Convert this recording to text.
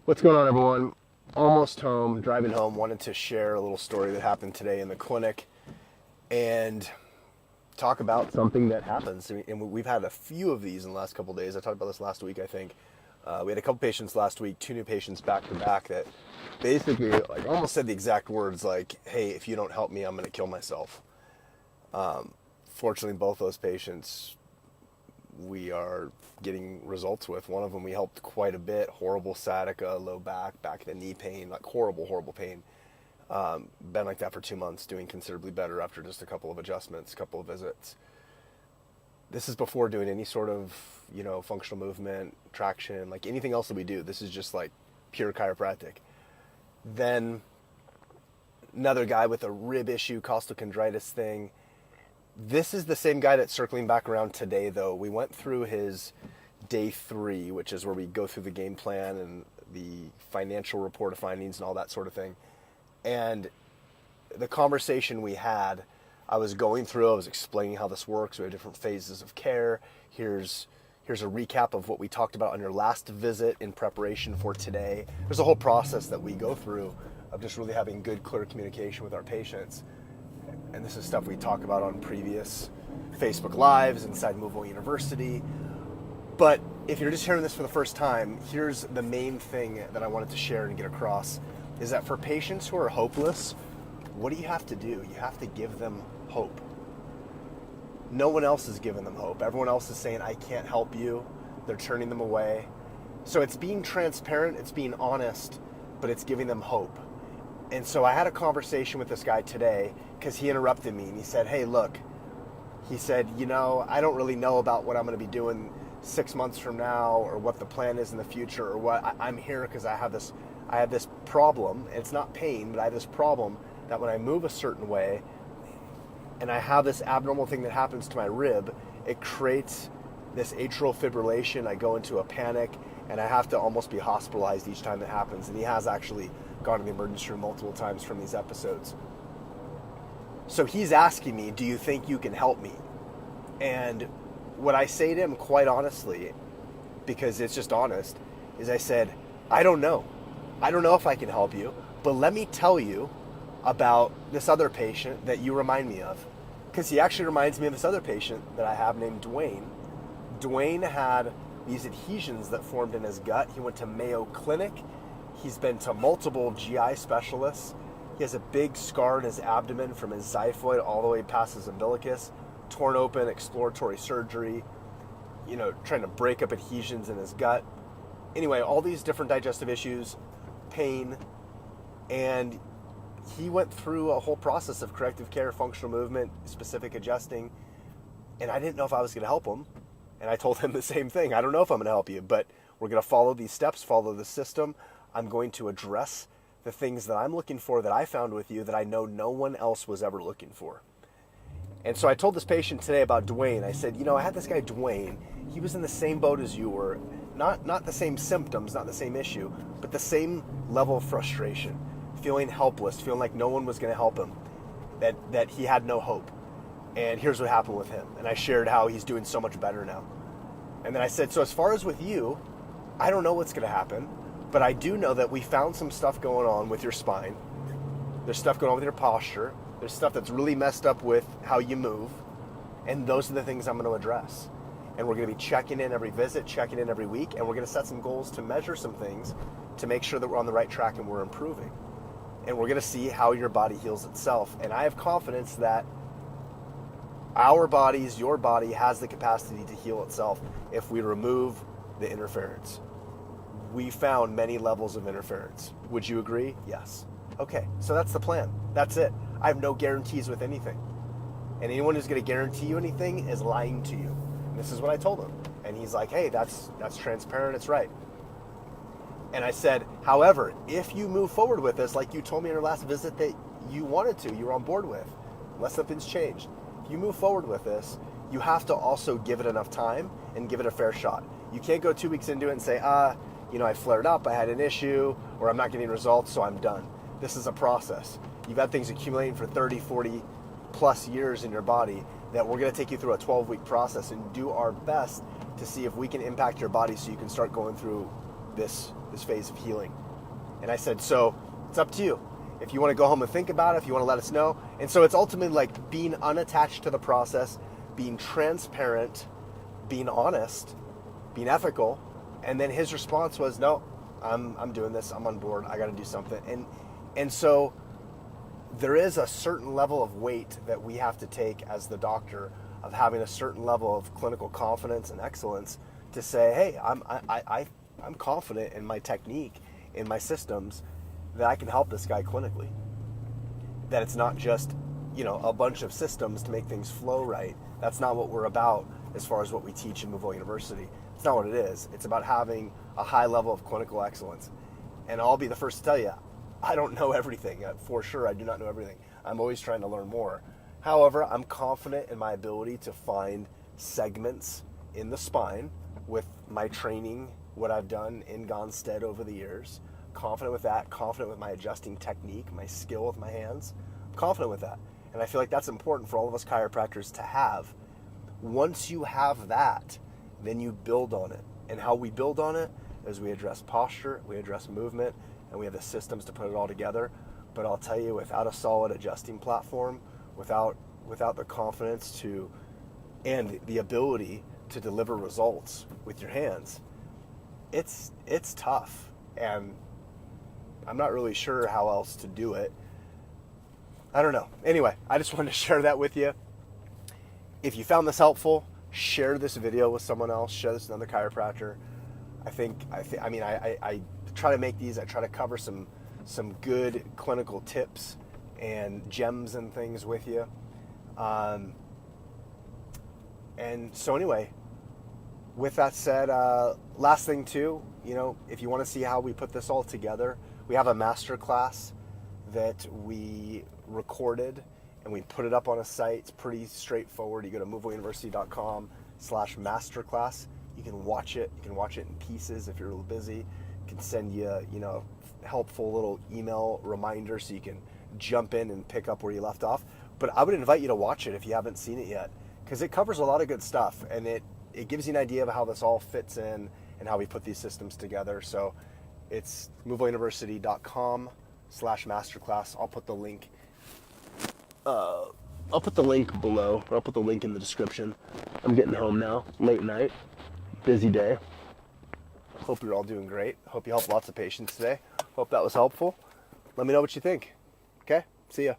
What's going on, everyone? Almost home, driving home. Wanted to share a little story that happened today in the clinic and talk about something that happens. And we've had a few of these in the last couple of days. I talked about this last week, I think. We had a couple patients last week, two new patients back to back that basically like almost said the exact words like, "Hey, if you don't help me, I'm going to kill myself." Fortunately, both those patients we are getting results with. One of them we helped quite a bit. Horrible sciatica, low back of the knee pain, like horrible pain. Been like that for 2 months, doing considerably better after just a couple of adjustments, a couple of visits. This is before doing any sort of, functional movement, traction, like anything else that we do. This is just like pure chiropractic. Then another guy with a rib issue, costochondritis thing. This is the same guy that's circling back around today, though. We went through his day 3, which is where we go through the game plan and the financial report of findings and all that sort of thing. And the conversation we had, I was explaining how this works. We have different phases of care. Here's a recap of what we talked about on your last visit in preparation for today. There's a whole process that we go through of just really having good, clear communication with our patients. And this is stuff we talk about on previous Facebook Lives inside MoveWell University. But if you're just hearing this for the first time, here's the main thing that I wanted to share and get across, is that for patients who are hopeless, what do you have to do? You have to give them hope. No one else is giving them hope. Everyone else is saying, "I can't help you." They're turning them away. So it's being transparent, it's being honest, but it's giving them hope. And so I had a conversation with this guy today because he interrupted me and he said, "Hey, look," he said, "I don't really know about what I'm going to be doing 6 months from now or what the plan is in the future or what. I'm here because I have this problem. It's not pain, but I have this problem that when I move a certain way and I have this abnormal thing that happens to my rib, it creates this atrial fibrillation. I go into a panic and I have to almost be hospitalized each time it happens." And he has actually gone to the emergency room multiple times from these episodes. So he's asking me, "Do you think you can help me?" And what I say to him quite honestly, because it's just honest, is I said, "I don't know. I don't know if I can help you, but let me tell you about this other patient that you remind me of." Because he actually reminds me of this other patient that I have named Dwayne. Dwayne had these adhesions that formed in his gut. He went to Mayo Clinic. He's been to multiple GI specialists. He has a big scar in his abdomen from his xiphoid all the way past his umbilicus, torn open, exploratory surgery, trying to break up adhesions in his gut. Anyway, all these different digestive issues, pain, and he went through a whole process of corrective care, functional movement, specific adjusting, and I didn't know if I was going to help him. And I told him the same thing. "I don't know if I'm going to help you, but we're going to follow these steps, follow the system. I'm going to address the things that I'm looking for that I found with you that I know no one else was ever looking for." And so I told this patient today about Dwayne. I said, I had this guy Dwayne. He was in the same boat as you were. Not the same symptoms, not the same issue, but the same level of frustration, feeling helpless, feeling like no one was going to help him, that he had no hope. And here's what happened with him. And I shared how he's doing so much better now. And then I said, "So as far as with you, I don't know what's going to happen, but I do know that we found some stuff going on with your spine. There's stuff going on with your posture. There's stuff that's really messed up with how you move. And those are the things I'm going to address. And we're going to be checking in every visit, checking in every week, and we're going to set some goals to measure some things to make sure that we're on the right track and we're improving. And we're going to see how your body heals itself. And I have confidence that our bodies, your body, has the capacity to heal itself if we remove the interference. We found many levels of interference. Would you agree?" "Yes." "Okay, so that's the plan. That's it. I have no guarantees with anything. And anyone who's going to guarantee you anything is lying to you." And this is what I told him. And he's like, "Hey, that's transparent. It's right." And I said, "However, if you move forward with this, like you told me in your last visit that you wanted to, you were on board with, unless something's changed. If you move forward with this, you have to also give it enough time and give it a fair shot. You can't go 2 weeks into it and say, I flared up, I had an issue, or I'm not getting results, so I'm done." This is a process. You've had things accumulating for 30, 40 plus years in your body that we're going to take you through a 12-week process and do our best to see if we can impact your body so you can start going through this phase of healing. And I said, so it's up to you. If you want to go home and think about it, if you want to let us know. And so it's ultimately like being unattached to the process, being transparent, being honest, being ethical. And then his response was, no, I'm doing this. I'm on board. I got to do something. And so there is a certain level of weight that we have to take as the doctor, of having a certain level of clinical confidence and excellence to say, hey, I'm confident in my technique, in my systems, that I can help this guy clinically. That it's not just, a bunch of systems to make things flow right. That's not what we're about as far as what we teach in MoveWell University. It's not what it is. It's about having a high level of clinical excellence. And I'll be the first to tell you, I don't know everything. For sure, I do not know everything. I'm always trying to learn more. However, I'm confident in my ability to find segments in the spine with my training, what I've done in Gonstead over the years. Confident with that, confident with my adjusting technique, my skill with my hands. I'm confident with that. And I feel like that's important for all of us chiropractors to have. Once you have that, then you build on it. And how we build on it is we address posture, we address movement, and we have the systems to put it all together. But I'll tell you, without a solid adjusting platform, without the confidence to and the ability to deliver results with your hands, it's tough. And I'm not really sure how else to do it. I don't know. Anyway, I just wanted to share that with you. If you found this helpful, share this video with someone else. Share this with another chiropractor. I try to make these. I try to cover some good clinical tips and gems and things with you. And so anyway, with that said, last thing too, if you want to see how we put this all together, we have a master class that we recorded and we put it up on a site. It's pretty straightforward. You go to MoveWellUniversity.com/masterclass. You can watch it. You can watch it in pieces if you're a little busy. You can send you, helpful little email reminder so you can jump in and pick up where you left off. But I would invite you to watch it if you haven't seen it yet, because it covers a lot of good stuff, and it gives you an idea of how this all fits in and how we put these systems together. So it's MoveWellUniversity.com/masterclass. I'll put the link. I'll put the link below, or I'll put the link in the description. I'm getting home now, late night, busy day. Hope you're all doing great. Hope you helped lots of patients today. Hope that was helpful. Let me know what you think. Okay? See ya.